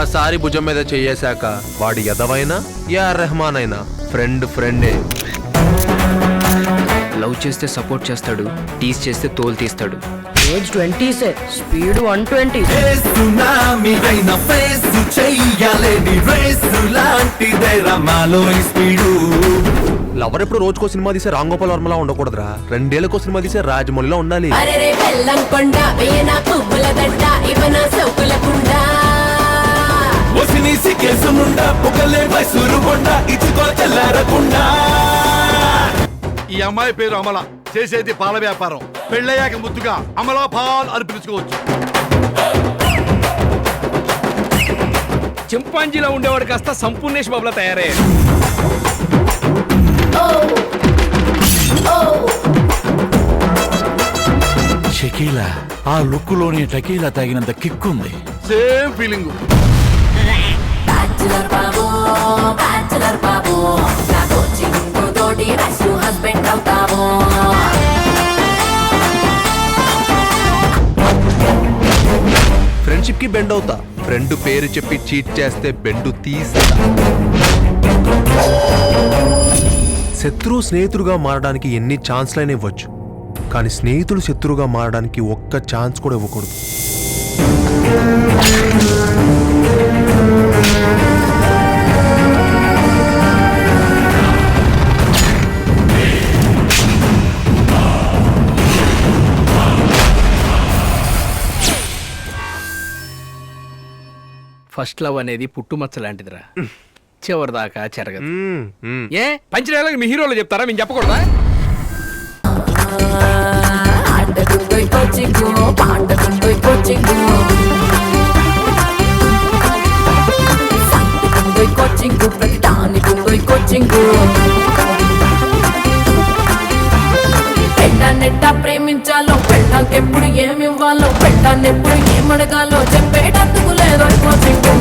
ఒక్కసారి భుజం మీద చెయ్యేశాక వాడి ఎదవైనా ఏఆర్ రెహమాన్ అయినా ఫ్రెండే. లవ్ చేస్తే సపోర్ట్ చేస్తాడు, టీస్ చేస్తే తోలు తీస్తాడు. ఏజ్ 20 సే, స్పీడ్ 120. లవర్ ఎప్పుడు రోజుకో సినిమా తీసే రామ్ గోపాల్ వర్మలా ఉండకూడదురా, 2 ఏళ్ళకో సినిమా తీసే రాజమౌళిలా ఉండాలి. ఈ అమ్మాయి పేరు అమల, చేసేది పాల వ్యాపారం. పెళ్ళయ్యాక ముద్దుగా అమలా పాల్ అని పిలుచుకోవచ్చు. చింపాంజీలో ఉండేవాడు కాస్త సంపూర్ణేష్ బాబులా తయారయ్యాడు. షకీలా ఆ లుక్ లోని టకీలా తాగినంత కిక్ ఉంది. Same feeling. ఫ్రెండ్షిప్ కి బెండ్ అవుతా, ఫ్రెండ్ పేరు చెప్పి చీట్ చేస్తే బెండు తీస్తా. శత్రువు స్నేహితుడుగా మారడానికి ఎన్ని ఛాన్స్లైనా ఇవ్వచ్చు, కానీ స్నేహితుడు శత్రువుగా మారడానికి ఒక్క ఛాన్స్ కూడా ఇవ్వకూడదు. ఫస్ట్ లవ్ అనేది పుట్టుమచ్చ లాంటిదిరా, చివరిదాకా చెరగదు. ఏ పంచలేళ్ళకి మీ హీరోలు చెప్తారా, మేము చెప్పకూడదా? పెట్టానెట్టా ప్రేమించాలో, పెట్టాకెప్పుడు ఏమివ్వాలో, పెట్టానెప్పుడు ఏమడగాలో చెప్పేటందుకు లేదో కోచింగ్.